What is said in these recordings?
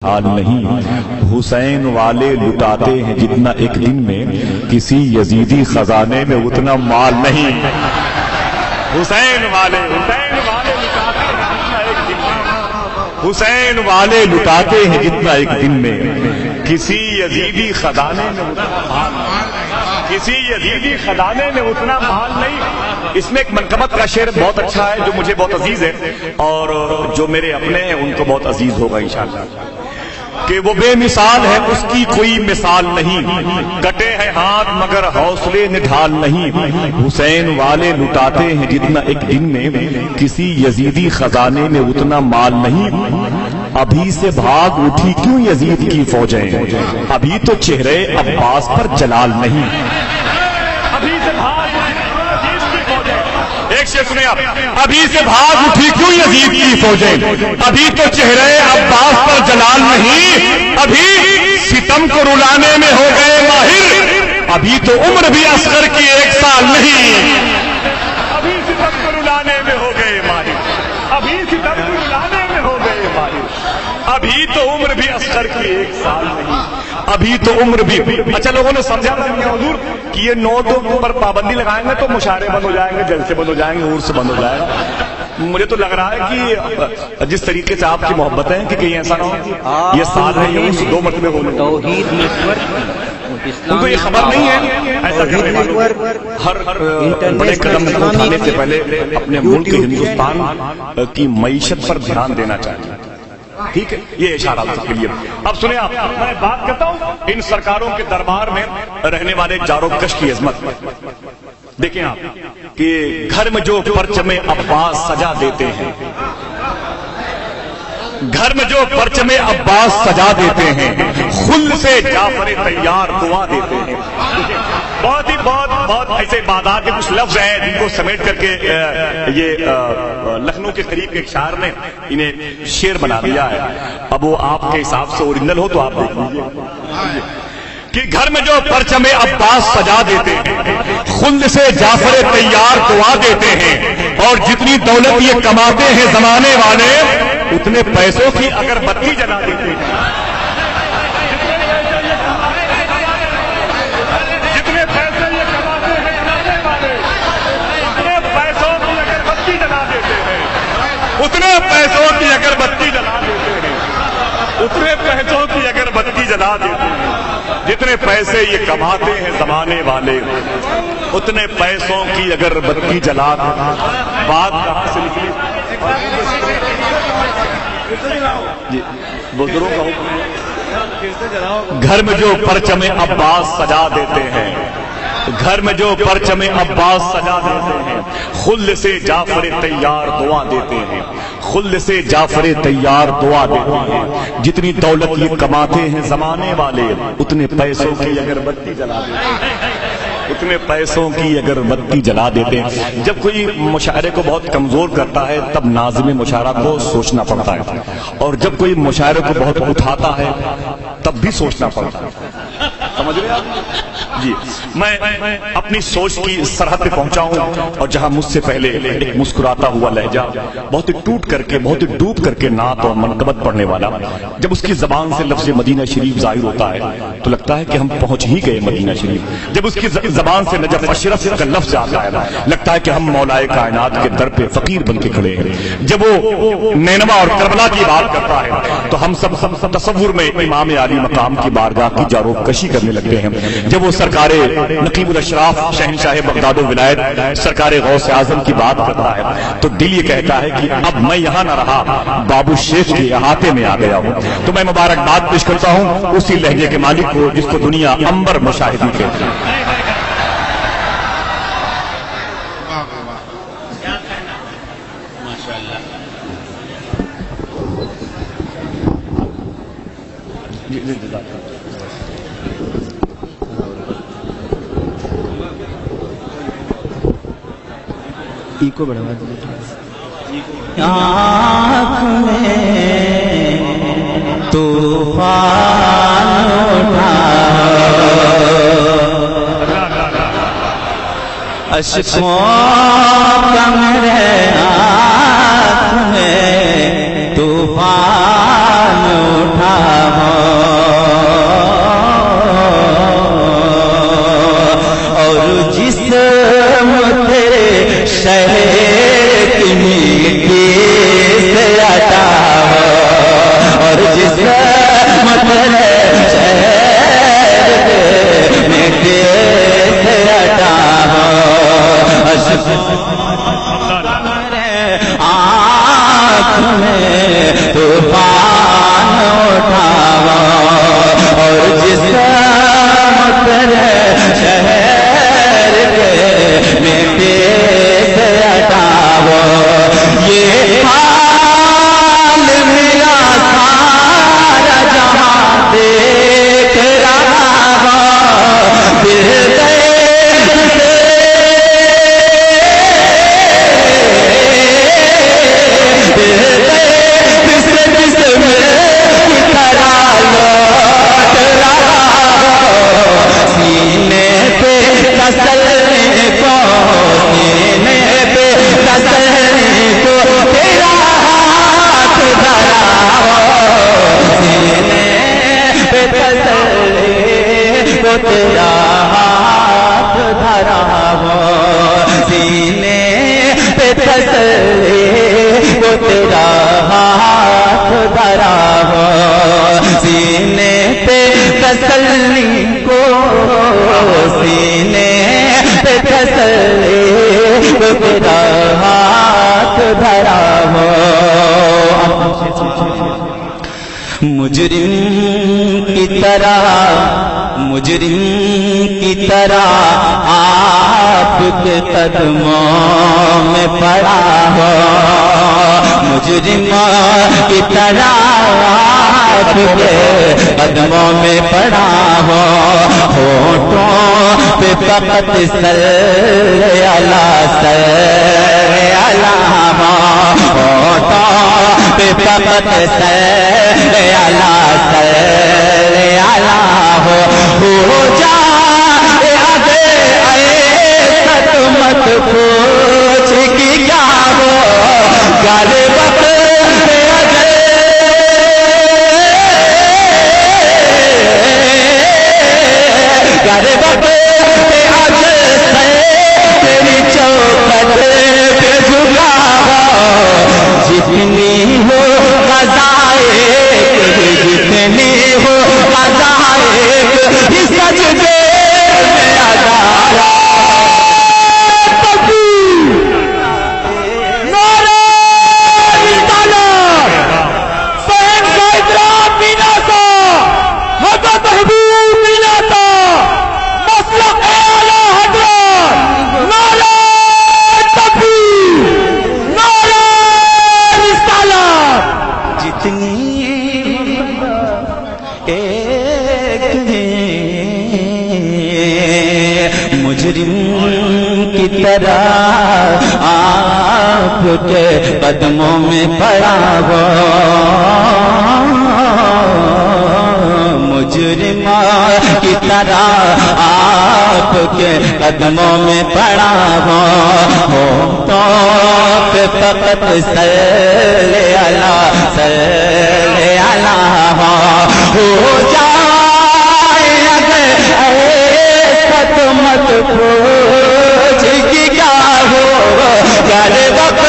حال نہیں، حسین والے لٹاتے ہیں جتنا ایک دن میں، کسی یزیدی خزانے میں اتنا مال نہیں۔ حسین والے لٹاتے ہیں جتنا ایک دن میں، حسین والے لٹاتے ہیں جتنا ایک دن میں، کسی یزیدی خزانے میں اتنا مال نہیں، کسی یزیدی خزانے میں اتنا مال نہیں۔ اس میں ایک منقبت کا شعر بہت اچھا ہے جو مجھے بہت عزیز ہے اور جو میرے اپنے ہیں ان کو بہت عزیز ہوگا انشاءاللہ، کہ وہ بے مثال ہے اس کی کوئی مثال نہیں، کٹے ہیں ہاتھ مگر حوصلے نڈھال نہیں، حسین والے لٹاتے ہیں جتنا ایک دن میں، کسی یزیدی خزانے میں اتنا مال نہیں۔ ابھی سے بھاگ اٹھی کیوں یزید کی فوجیں، ابھی تو چہرے عباس پر جلال نہیں۔ ابھی سے بھاگ ایک شعر سنیں آپ، ابھی سے بھاگ اٹھی کیوں یزید کی فوجیں، ابھی تو چہرے عباس پر جلال نہیں، ابھی ستم کو رلانے میں ہو گئے ماہر، ابھی تو عمر بھی اصغر کی 1 سال نہیں۔ ابھی ستم کو رلانے میں ہو گئے ماہر، ابھی ستم کو رلانے میں ہو گئے ماہر، ابھی تو عمر بھی اصغر کی 1 سال نہیں، ابھی تو عمر بھی۔ اچھا لوگوں نے سمجھا تھا حضور کہ یہ نوٹوں پر پابندی لگائیں گے تو مشاعرے بند ہو جائیں گے، جلسے بند ہو جائیں گے، عرس بند ہو جائے گا۔ مجھے تو لگ رہا ہے کہ جس طریقے سے آپ کی محبت ہے کہ کہیں ایسا نہ ہو یہ سال ہے یہ عرس 2 مرتبے ہو گئے، توحید نیٹورک ان کو یہ خبر نہیں ہے ایسا کرنے والوں۔ ہر بڑے قدم اٹھانے سے پہلے اپنے ملک ہندوستان کی معیشت پر دھیان دینا چاہیے، ٹھیک ہے؟ یہ اشارہ سب کے لیے۔ اب سنیں آپ، میں بات کرتا ہوں ان سرکاروں کے دربار میں رہنے والے جارو کش کی عظمت۔ دیکھیں آپ کہ گھر میں جو پرچم عباس سجا دیتے ہیں، گھر میں جو پرچم عباس سجا دیتے ہیں، خل سے جعفر تیار دعا دیتے ہیں۔ بہت ایسے عبادات کے کچھ لفظ ہیں جن کو سمیٹ کر کے یہ لکھنؤ کے قریب کے ایک شاعر نے انہیں شعر بنا دیا ہے۔ اب وہ آپ کے حساب سے اوریجنل ہو تو آپ دیکھ لیجیے کہ گھر میں جو پرچم عباس سجا دیتے ہیں، خل سے جعفر تیار دعا دیتے ہیں، اور جتنی دولت یہ کماتے ہیں زمانے والے اتنے پیسوں کی اگر بتی جلا دیتے ہیں، جتنے پیسے یہ کماتے ہیں زمانے والے اتنے پیسوں کی اگر بتی جلا دیتے ہیں، اتنے پیسوں کی اگر بتی جلا دیتے ہیں، اتنے پیسوں کی اگر بتی جلا دیتے ہیں، جتنے پیسے یہ کماتے ہیں زمانے والے اتنے پیسوں کی اگر بتی جلا دیتے ہیں۔ بات کہاں سے نکلی؟ جی بزرگوں کا حکم، گھر میں جو پرچم عباس سجا دیتے ہیں، گھر میں جو پرچم عباس سجا دیتے ہیں، خل سے جعفر تیار دعا دیتے ہیں، خل سے جعفر تیار دعا دیتے ہیں، جتنی دولت یہ کماتے ہیں زمانے والے اتنے پیسوں کی اگر بتی جلا دیتے ہیں، اتنے پیسوں کی اگر بتی جلا دیتے ہیں۔ جب کوئی مشاعرے کو بہت کمزور کرتا ہے تب ناظم مشاعرہ کو سوچنا پڑتا ہے، اور جب کوئی مشاعرے کو بہت اٹھاتا ہے تب بھی سوچنا پڑتا ہے۔ سمجھ رہے آپ؟ جی میں اپنی سوچ کی سرحد پہ پہنچا ہوں، اور جہاں مجھ سے پہلے ایک مسکراتا ہوا لہجہ بہت ہی ٹوٹ کر کے بہت ہی ڈوب کر کے نعت اور منقبت پڑھنے والا، جب اس کی زبان سے لفظ مدینہ شریف ظاہر ہوتا ہے تو لگتا ہے کہ ہم پہنچ ہی گئے مدینہ شریف۔ جب اس کی زبان سے نجف اشرف کا لفظ آتا ہے لگتا ہے کہ ہم مولائے کائنات کے در پہ فقیر بن کے کھڑے ہیں۔ جب وہ نینوا اور کربلا کی بات کرتا ہے تو ہم سب تصور میں امام عالی مقام کی بارگاہ کی جارو کشی کرنے لگتے ہیں۔ جب وہ سرکار نقیب الاشراف شہنشاہ بغداد و ولایت سرکار غوث اعظم کی بات کرتا ہے تو دل یہ کہتا ہے کہ اب میں یہاں نہ رہا، بابو شیخ کے احاطے میں آ گیا ہوں۔ تو میں مبارکباد پیش کرتا ہوں اسی لہجے کے مالک کو جس کو دنیا عنبر مشاہدی کہتی ہے۔ کو بڑھوا دیں آنکھ میں طوفان اٹھا، اشکوں کا میرے آنکھ میں طوفان اٹھا، وہ تیرا ہاتھ دھرا ہو سینے پہ تسلی وہ تیرا ہاتھ دھرا ہو سینے پہ تسلی کو سینے پہ تسلی وہ تیرا ہاتھ دھرا ہو مجرم کی طرح آپ کے قدموں میں پڑا ہو مجرم کی طرح آپ کے قدموں میں پڑا ہو ہونٹوں پہ فقط صلی اللہ ہونٹوں پہ فقط صلی اللہ ہو جائے آگے ایسا تو مت پوچھ کہ کیا ہو گر وقت گر وقت تیری چوکھٹ پہ جھکا ہو جتنی ہو جتنی ہو سجدے میں ادارا نعرہ رسالت صاحب کا احترام پینا تھا حضرت محبوب پینا تھا مسلک اعلی حضرت نعرہ تکبیر نعرہ رسالت جتنی مجرم کی طرح آپ کے قدموں میں پڑا ہو مجرم کی طرح آپ کے قدموں میں پڑا ہو تو پہ فقط صلی اللہ ہو جائے اگر ایسا تو مت پوچھ کہ کیا ہو گر وقت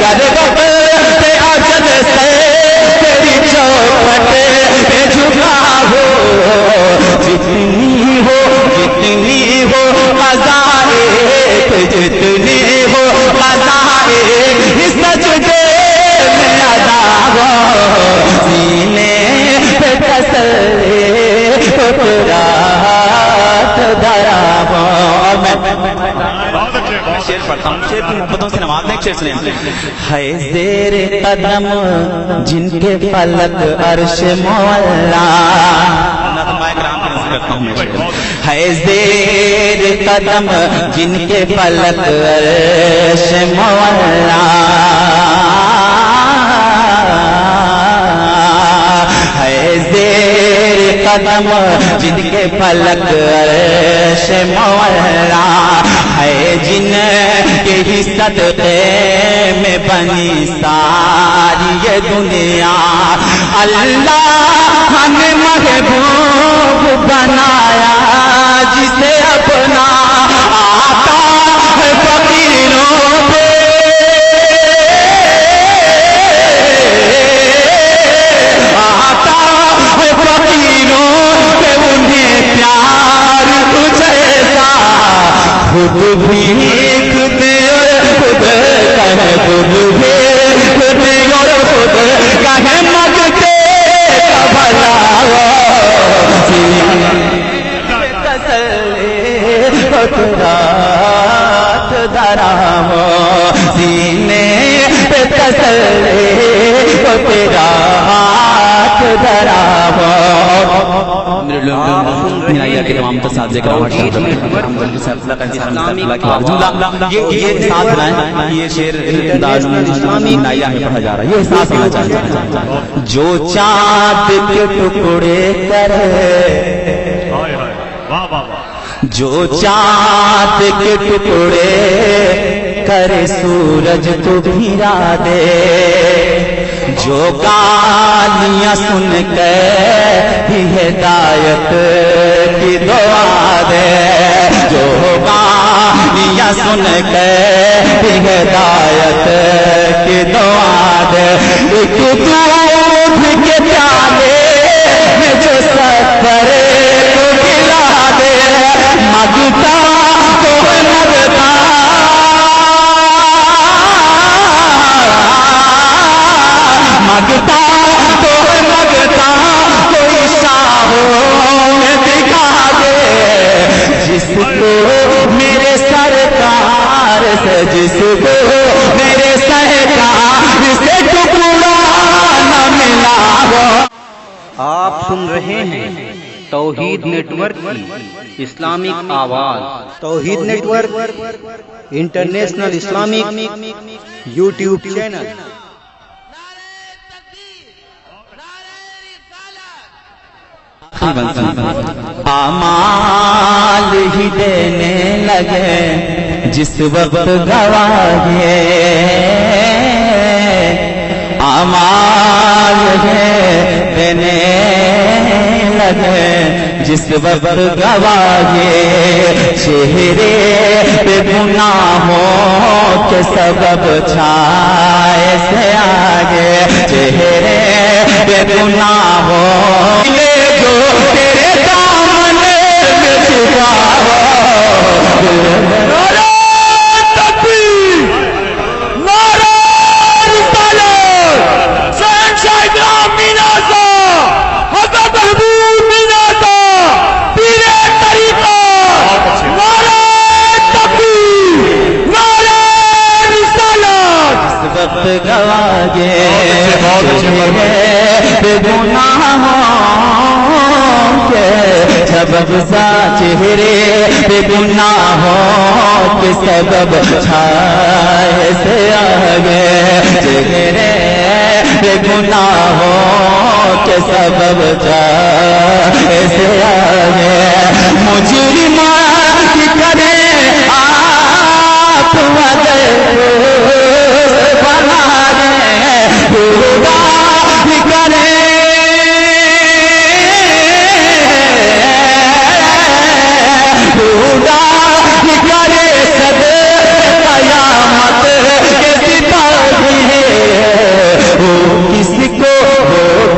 گر وقت اجل سے تیری چوکھٹ پہ جھکا ہو جتنی ہو مزائق جتنی ہو مزائق اس سجدے میں ادا ہو سینے پہ تسلی تیرا ہاتھ دھرا ہو شعر پڑھتا ہوں شعر کی محبتوں سے نوازنے ایک شعر سنیں ہے زیر قدم جن کے فلک عرش مولا ہے زیر قدم جن کے فلک عرش مولا ہے زیر قدم جن کے فلک عرش مولا ہے جن کے ہی صدقے میں بنی ساری یہ دنیا اللہ نے محبوب بنایا جسے اپنا آتا ہے فقیروں پہ آتا ہے فقیروں پہ انہیں پیار تجھے سا خود بھی خود خود کہے خود بھی خود اور خود کہے مگتے بھلا رات دھرا ہو سینے پہ تسلی تیرا ہاتھ دھرا ہو میرا کے تمام تصاویر یہ ساتھ ہے یہ شعر نائیہ میں پڑھا جا رہا ہے یہ ساتھ ہونا چاہیے جو چاند کے ٹکڑے کرے جو چاند کے ٹکڑے سر سورج تو بھیرا دے جو گالیاں سن کے بھی ہدایت کی دعا دے جو گالیاں سن کے بھی ہدایت کی دعا دے ایک دودھ کے پیالے میں جو سفر کو پلا دے مانگتا تو مانگتا مانگتا تو مانگتا کوئی شاہوں میں دکھا دے جس کو میرے سرکار سے جس کو میرے سرکار سے ٹکڑا نہ ملا ہو۔ آپ سن رہے ہیں توحید نیٹ ورک کی اسلامک آواز۔ Tawheed network international Islamic YouTube channel. اعمال ہی دینے لگے جس وقت گواہے اعمال دینے لگے جس وقت گواہے چہرے پہ گناہوں کے سبب چھائے سے آگے چہرے پہ گناہوں جو تیرے دامن میں چھپا ہو گواہے گناہوں کے سبب سا چہرے پہ گناہوں کے سبب چھائے سے آگے چہرے پہ گناہوں کے سبب چھائے سے آگے مجرمان کی کرے آپ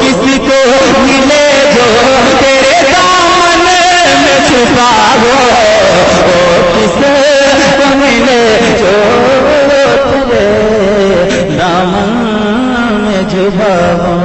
کسی کو ملے جو تیرے دامن میں چھپا ہو کسی کو ملے جو تیرے دامن میں چھپا ہو